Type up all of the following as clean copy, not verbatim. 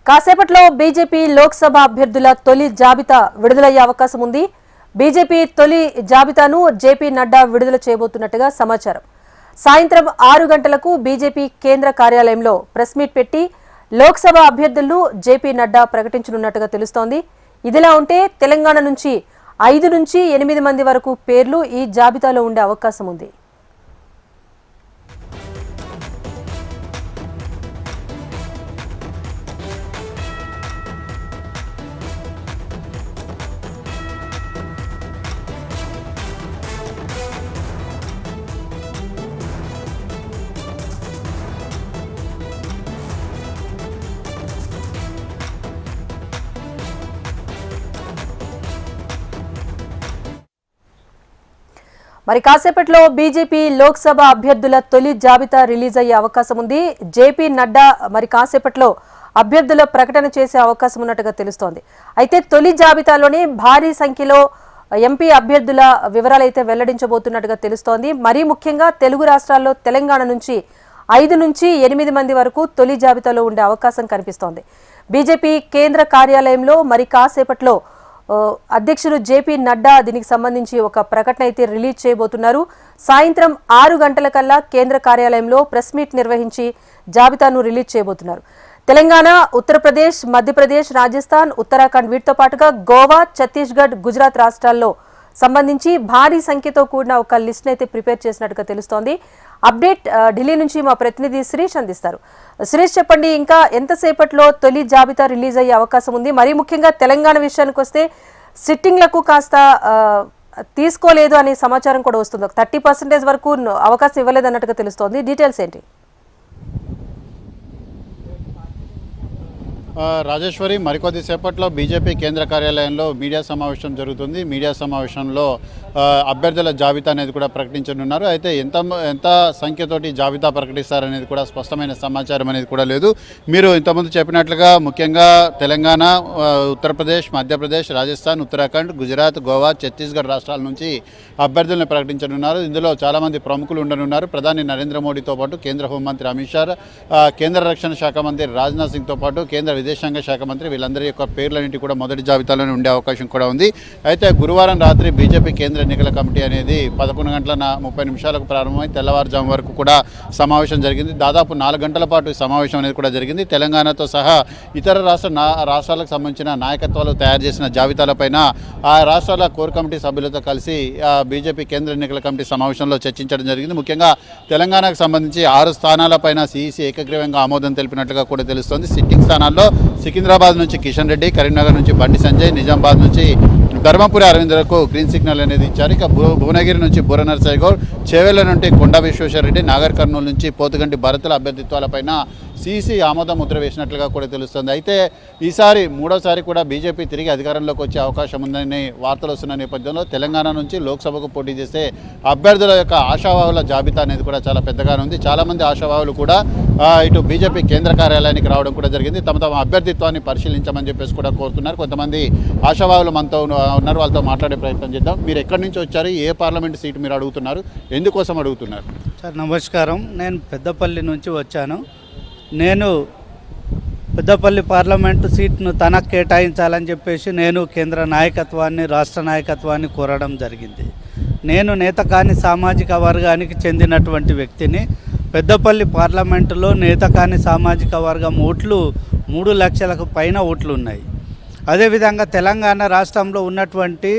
కాసేపట్లో బీజేపీ లోక్సభ అభ్యర్థుల తొలి జాబితా విడుదలయ్యే అవకాశం ఉంది. బీజేపీ తొలి జాబితాను జేపీ నడ్డా విడుదల చేయబోతున్నట్టుగా సమాచారం. సాయంత్రం 6 గంటలకు బీజేపీ కేంద్ర కార్యాలయంలో ప్రెస్ మీట్ పెట్టి లోక్సభ అభ్యర్థులను జేపీ నడ్డా ప్రకటించనున్నట్టుగా తెలుస్తోంది. ఇదిలా ఉంటే తెలంగాణ నుంచి 5 నుంచి 8 మంది వరకు పేర్లు ఈ జాబితాలో ఉండే అవకాశం ఉంది. మరి కాసేపట్లో బీజేపీ లోక్సభ అభ్యర్థుల తొలి జాబితా రిలీజ్ అయ్యే అవకాశం ఉంది. జేపీ నడ్డా మరి కాసేపట్లో అభ్యర్థుల ప్రకటన చేసే అవకాశం ఉన్నట్టుగా తెలుస్తోంది. అయితే తొలి జాబితాలోనే భారీ సంఖ్యలో ఎంపీ అభ్యర్థుల వివరాలు అయితే వెల్లడించబోతున్నట్టుగా తెలుస్తోంది. మరీ ముఖ్యంగా తెలుగు రాష్ట్రాల్లో తెలంగాణ నుంచి 5 నుంచి 8 మంది వరకు తొలి జాబితాలో ఉండే అవకాశం కనిపిస్తోంది. బీజేపీ కేంద్ర కార్యాలయంలో మరి కాసేపట్లో అధ్యక్షుడు జేపీ నడ్డా దీనికి సంబంధించి ఒక ప్రకటన అయితే రిలీజ్ చేయబోతున్నారు. సాయంత్రం 6 గంటల కల్లా కేంద్ర కార్యాలయంలో ప్రెస్ మీట్ నిర్వహించి జాబితాను రిలీజ్ చేయబోతున్నారు. తెలంగాణ, ఉత్తరప్రదేశ్, మధ్యప్రదేశ్, రాజస్థాన్, ఉత్తరాఖండ్ వీటితో పాటుగా గోవా, ఛత్తీస్గఢ్, గుజరాత్ రాష్ట్రాల్లో సంబంధించి భారీ సంఖ్యతో కూడిన ఒక లిస్ట్ అయితే ప్రిపేర్ చేసినట్టుగా తెలుస్తోంది. అప్డేట్ ఢిల్లీ నుంచి మా ప్రతినిధి శిరీష్ అందిస్తారు. శిరీష్, చెప్పండి, ఇంకా ఎంతసేపట్లో తొలి జాబితా రిలీజ్ అయ్యే అవకాశం ఉంది? మరీ ముఖ్యంగా తెలంగాణ విషయానికి వస్తే సిట్టింగ్లకు కాస్త తీసుకోలేదు అనే సమాచారం కూడా వస్తుంది. 30% వరకు అవకాశం ఇవ్వలేదు అన్నట్టుగా తెలుస్తోంది. డీటెయిల్స్ ఏంటి? రాజేశ్వరి, మరికొద్ది సేపట్లో బీజేపీ కేంద్ర కార్యాలయంలో మీడియా సమావేశం జరుగుతుంది. మీడియా సమావేశంలో అభ్యర్థుల జాబితా అనేది కూడా ప్రకటించనున్నారు. అయితే ఎంత సంఖ్యతోటి జాబితా ప్రకటిస్తారనేది కూడా స్పష్టమైన సమాచారం అనేది కూడా లేదు. మీరు ఇంతకుముందు చెప్పినట్లుగా ముఖ్యంగా తెలంగాణ, ఉత్తరప్రదేశ్, మధ్యప్రదేశ్, రాజస్థాన్, ఉత్తరాఖండ్, గుజరాత్, గోవా, ఛత్తీస్గఢ్ రాష్ట్రాల నుంచి అభ్యర్థులను ప్రకటించనున్నారు. ఇందులో చాలామంది ప్రముఖులు ఉండనున్నారు. ప్రధాని నరేంద్ర మోడీతో పాటు కేంద్ర హోంమంత్రి అమిత్ షా, కేంద్ర రక్షణ శాఖ మంత్రి రాజ్నాథ్ సింగ్తో పాటు కేంద్ర విదేశాంగ శాఖ మంత్రి వీళ్ళందరి యొక్క పేర్లన్నింటి కూడా మొదటి జాబితాలోనే ఉండే అవకాశం కూడా ఉంది. అయితే గురువారం రాత్రి బీజేపీ కేంద్ర ఎన్నికల కమిటీ అనేది 11:30 ప్రారంభమై తెల్లవారుజాము వరకు కూడా సమావేశం జరిగింది. దాదాపు 4 గంటల పాటు ఈ సమావేశం అనేది కూడా జరిగింది. తెలంగాణతో సహా ఇతర రాష్ట్రాలకు సంబంధించిన నాయకత్వాలు తయారు చేసిన జాబితాలపైన ఆ రాష్ట్రాల కోర్ కమిటీ సభ్యులతో కలిసి బీజేపీ కేంద్ర ఎన్నికల కమిటీ సమావేశంలో చర్చించడం జరిగింది. ముఖ్యంగా తెలంగాణకు సంబంధించి 6 స్థానాలపైన సిఈసి ఏకగ్రీవంగా ఆమోదం తెలిపినట్లుగా కూడా తెలుస్తోంది. సిట్టింగ్ స్థానాల్లో సికింద్రాబాద్ నుంచి కిషన్ రెడ్డి, కరీంనగర్ నుంచి బండి సంజయ్, నిజామాబాద్ నుంచి ధర్మపురి అరవిందలకు గ్రీన్ సిగ్నల్ అనేది ఇచ్చారు. ఇక భువనగిరి నుంచి బుర్ర నరసయ్య గౌడ్, చేవెళ్ల నుండి కొండా విశ్వేశ్వరరెడ్డి, నాగర్ కర్నూలు నుంచి పోతుగంటి భరతుల అభ్యర్థిత్వాలపైన సిసి ఆమోదం ముద్ర వేసినట్లుగా కూడా తెలుస్తుంది. అయితే ఈసారి మూడోసారి కూడా బీజేపీ తిరిగి అధికారంలోకి వచ్చే అవకాశం ఉందని వార్తలు వస్తున్న నేపథ్యంలో తెలంగాణ నుంచి లోక్సభకు పోటీ చేసే అభ్యర్థుల యొక్క ఆశావాహుల జాబితా అనేది కూడా చాలా పెద్దగానే ఉంది. చాలామంది ఆశావాహులు కూడా ఇటు బీజేపీ కేంద్ర కార్యాలయానికి రావడం కూడా జరిగింది. తమ అభ్యర్థిత్వాన్ని పరిశీలించమని చెప్పేసి కూడా కోరుతున్నారు. కొంతమంది ఆశావాహులు మనతో ఉన్నారు, వాళ్ళతో మాట్లాడే ప్రయత్నం చేద్దాం. మీరు ఎక్కడి నుంచి వచ్చారు? ఏ పార్లమెంట్ సీటు మీరు అడుగుతున్నారు? ఎందుకోసం అడుగుతున్నారు? సార్ నమస్కారం, నేను పెద్దపల్లి నుంచి వచ్చాను. నేను పెద్దపల్లి పార్లమెంటు సీట్ను తనకు కేటాయించాలని చెప్పేసి నేను కేంద్ర నాయకత్వాన్ని, రాష్ట్ర నాయకత్వాన్ని కోరడం జరిగింది. నేను నేతకాని సామాజిక వర్గానికి చెందినటువంటి వ్యక్తిని. పెద్దపల్లి పార్లమెంటులో నేతకాని సామాజిక వర్గం ఓట్లు 3 లక్షలకు పైన ఓట్లు ఉన్నాయి. అదేవిధంగా తెలంగాణ రాష్ట్రంలో ఉన్నటువంటి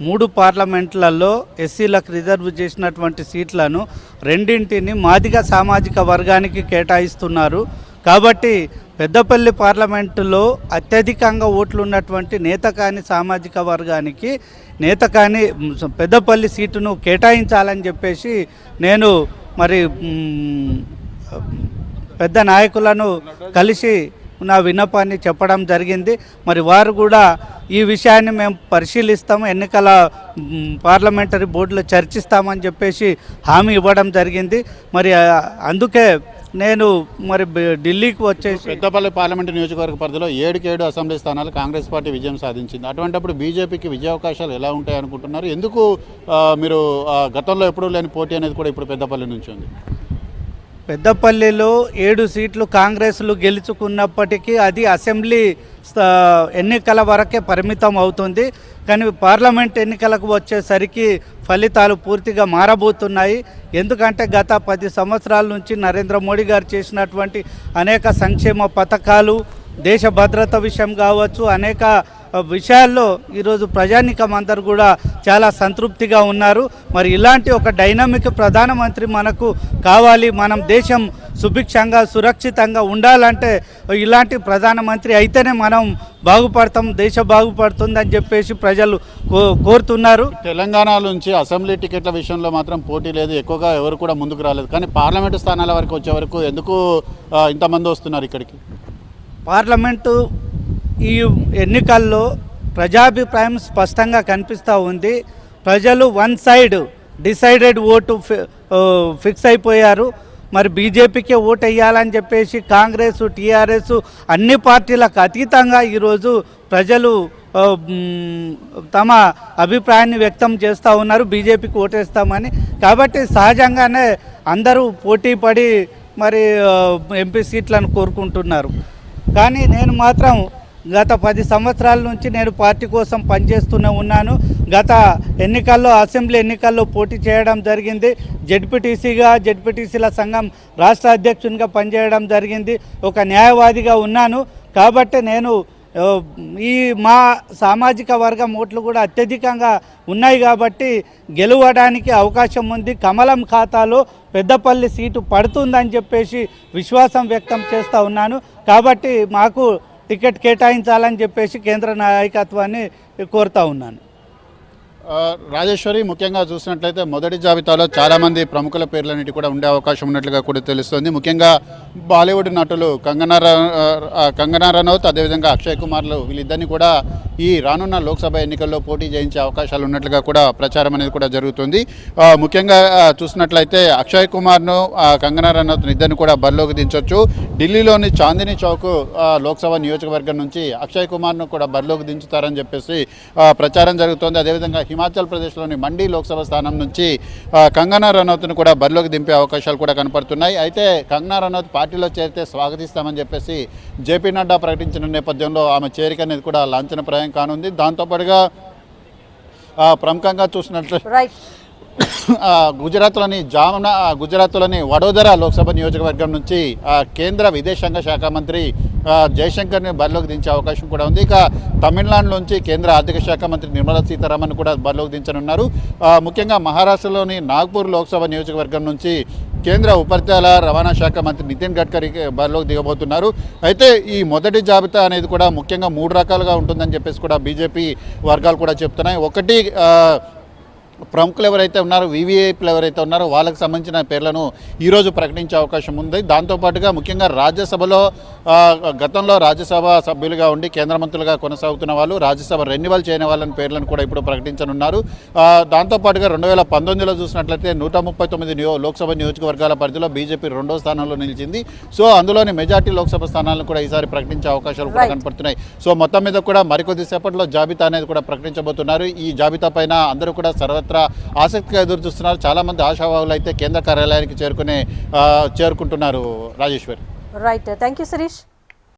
3 పార్లమెంట్లలో ఎస్సీలకు రిజర్వ్ చేసినటువంటి సీట్లను 2ంటిని మాదిగ సామాజిక వర్గానికి కేటాయిస్తున్నారు. కాబట్టి పెద్దపల్లి పార్లమెంటులో అత్యధికంగా ఓట్లు ఉన్నటువంటి నేతకాని సామాజిక వర్గానికి నేతకాని పెద్దపల్లి సీటును కేటాయించాలని చెప్పేసి నేను మరి పెద్ద నాయకులను కలిసి నా విన్నపాన్ని చెప్పడం జరిగింది. మరి వారు కూడా ఈ విషయాన్ని మేము పరిశీలిస్తాము, ఎన్నికల పార్లమెంటరీ బోర్డులో చర్చిస్తామని చెప్పేసి హామీ ఇవ్వడం జరిగింది. మరి అందుకే నేను మరి ఢిల్లీకి వచ్చేసి పెద్దపల్లి పార్లమెంటు నియోజకవర్గ పరిధిలో 7 అసెంబ్లీ స్థానాలు కాంగ్రెస్ పార్టీ విజయం సాధించింది. అటువంటిప్పుడు బీజేపీకి విజయావకాశాలు ఎలా ఉంటాయి అనుకుంటున్నారు? ఎందుకు మీరు గతంలో ఎప్పుడూ లేని పోటీ అనేది కూడా ఇప్పుడు పెద్దపల్లి నుంచి ఉంది? పెద్దపల్లిలో 7 సీట్లు కాంగ్రెస్లు గెలుచుకున్నప్పటికీ అది అసెంబ్లీ ఎన్నికల వరకే పరిమితం అవుతుంది. కానీ పార్లమెంట్ ఎన్నికలకు వచ్చేసరికి ఫలితాలు పూర్తిగా మారబోతున్నాయి. ఎందుకంటే గత 10 సంవత్సరాల నుంచి నరేంద్ర మోడీ గారు చేసినటువంటి అనేక సంక్షేమ పథకాలు, దేశ భద్రత విషయం కావచ్చు, అనేక విషయాల్లో ఈరోజు ప్రజానీకం అందరూ కూడా చాలా సంతృప్తిగా ఉన్నారు. మరి ఇలాంటి ఒక డైనమిక్ ప్రధానమంత్రి మనకు కావాలి. మనం దేశం సుభిక్షంగా సురక్షితంగా ఉండాలంటే ఇలాంటి ప్రధానమంత్రి అయితేనే మనం బాగుపడతాం, దేశం బాగుపడుతుందని చెప్పేసి ప్రజలు కోరుతున్నారు. తెలంగాణ నుంచి అసెంబ్లీ టికెట్ల విషయంలో మాత్రం పోటీ లేదు, ఎక్కువగా ఎవరు కూడా ముందుకు రాలేదు. కానీ పార్లమెంటు స్థానాల వరకు వచ్చే వరకు ఎందుకు ఇంతమంది వస్తున్నారు ఇక్కడికి? పార్లమెంటు ఈ ఎన్నికల్లో ప్రజాభిప్రాయం స్పష్టంగా కనిపిస్తూ ఉంది. ప్రజలు one side decided vote fix అయిపోయారు. మరి బీజేపీకే ఓటు వేయాలని చెప్పేసి కాంగ్రెస్, టీఆర్ఎస్ అన్ని పార్టీలకు అతీతంగా ఈరోజు ప్రజలు తమ అభిప్రాయాన్ని వ్యక్తం చేస్తూ ఉన్నారు, బీజేపీకి ఓటేస్తామని. కాబట్టి సహజంగానే అందరూ పోటీ పడి మరి ఎంపీ సీట్లను కోరుకుంటున్నారు. కానీ నేను మాత్రం గత 10 సంవత్సరాల నుంచి నేను పార్టీ కోసం పనిచేస్తూనే ఉన్నాను. గత ఎన్నికల్లో అసెంబ్లీ ఎన్నికల్లో పోటీ చేయడం జరిగింది. జెడ్పీటీసీల సంఘం రాష్ట్ర అధ్యక్షునిగా పనిచేయడం జరిగింది. ఒక న్యాయవాదిగా ఉన్నాను. కాబట్టి నేను ఈ మా సామాజిక వర్గం ఓట్లు కూడా అత్యధికంగా ఉన్నాయి కాబట్టి గెలవడానికి అవకాశం ఉంది. కమలం ఖాతాలో పెద్దపల్లి సీటు పడుతుందని చెప్పేసి విశ్వాసం వ్యక్తం చేస్తూ ఉన్నాను. కాబట్టి మాకు టికెట్ కేటాయించాలని చెప్పేసి కేంద్ర నాయకత్వాన్ని కోరుతా ఉన్నాను. రాజేశ్వరి, ముఖ్యంగా చూసినట్లయితే మొదటి జాబితాలో చాలామంది ప్రముఖుల పేర్లన్నిటి కూడా ఉండే అవకాశం ఉన్నట్లుగా కూడా తెలుస్తుంది. ముఖ్యంగా బాలీవుడ్ నటులు కంగనా రనౌత్, అదేవిధంగా అక్షయ్ కుమార్లు, వీళ్ళిద్దరిని కూడా ఈ రానున్న లోక్సభ ఎన్నికల్లో పోటీ చేయించే అవకాశాలు ఉన్నట్లుగా కూడా ప్రచారం అనేది కూడా జరుగుతుంది. ముఖ్యంగా చూసినట్లయితే అక్షయ్ కుమార్ను, కంగనా రనౌత్ ఇద్దరిని కూడా బరిలోకి దించవచ్చు. ఢిల్లీలోని చాందినీ చౌక్ లోక్సభ నియోజకవర్గం నుంచి అక్షయ్ కుమార్ను కూడా బరిలోకి దించుతారని చెప్పేసి ప్రచారం జరుగుతోంది. అదేవిధంగా హిమాచల్ ప్రదేశ్లోని మండి లోక్సభ స్థానం నుంచి కంగనా రనౌత్ను కూడా బరిలోకి దింపే అవకాశాలు కూడా కనపడుతున్నాయి. అయితే కంగనా రనౌత్ పార్టీలో చేరితే స్వాగతిస్తామని చెప్పేసి జేపీ నడ్డా ప్రకటించిన నేపథ్యంలో ఆమె చేరిక అనేది కూడా లాంఛనప్రాయం కానుంది. దాంతోపాటుగా ప్రముఖంగా చూసినట్లు గుజరాత్లోని వడోదర లోక్సభ నియోజకవర్గం నుంచి కేంద్ర విదేశాంగ శాఖ మంత్రి జయశంకర్ని బరిలోకి దించే అవకాశం కూడా ఉంది. ఇక తమిళనాడు నుంచి కేంద్ర ఆర్థిక శాఖ మంత్రి నిర్మలా సీతారామన్ కూడా బరిలోకి దించనున్నారు. ముఖ్యంగా మహారాష్ట్రలోని నాగ్పూర్ లోక్సభ నియోజకవర్గం నుంచి కేంద్ర ఉపరితల రవాణా శాఖ మంత్రి నితిన్ గడ్కరీ బరిలోకి దిగబోతున్నారు. అయితే ఈ మొదటి జాబితా అనేది కూడా ముఖ్యంగా 3 రకాలుగా ఉంటుందని చెప్పేసి కూడా బీజేపీ వర్గాలు కూడా చెప్తున్నాయి. ఒకటి, ప్రముఖులు ఎవరైతే ఉన్నారో, వీవీఐపీలు ఎవరైతే ఉన్నారో వాళ్ళకి సంబంధించిన పేర్లను ఈరోజు ప్రకటించే అవకాశం ఉంది. దాంతోపాటుగా ముఖ్యంగా రాజ్యసభలో గతంలో రాజ్యసభ సభ్యులుగా ఉండి కేంద్ర మంత్రులుగా కొనసాగుతున్న వాళ్ళు, రాజ్యసభ రెన్యువల్ చేయని వాళ్ళని పేర్లను కూడా ఇప్పుడు ప్రకటించనున్నారు. దాంతోపాటుగా 2019లో చూసినట్లయితే 139 లోక్సభ నియోజకవర్గాల పరిధిలో బీజేపీ 2వ స్థానంలో నిలిచింది. సో అందులోని మెజార్టీ లోక్సభ స్థానాలను కూడా ఈసారి ప్రకటించే అవకాశాలు కూడా కనపడుతున్నాయి. సో మొత్తం మీద కూడా మరికొద్ది సేపట్లో జాబితా అనేది కూడా ప్రకటించబోతున్నారు. ఈ జాబితా పైన అందరూ కూడా సర్వత్రా ఆసక్తిగా ఎదురు చూస్తున్నారు. చాలామంది ఆశావాహులు అయితే కేంద్ర కార్యాలయానికి చేరుకుంటున్నారు. Rajeshwari, right, thank you Sirish.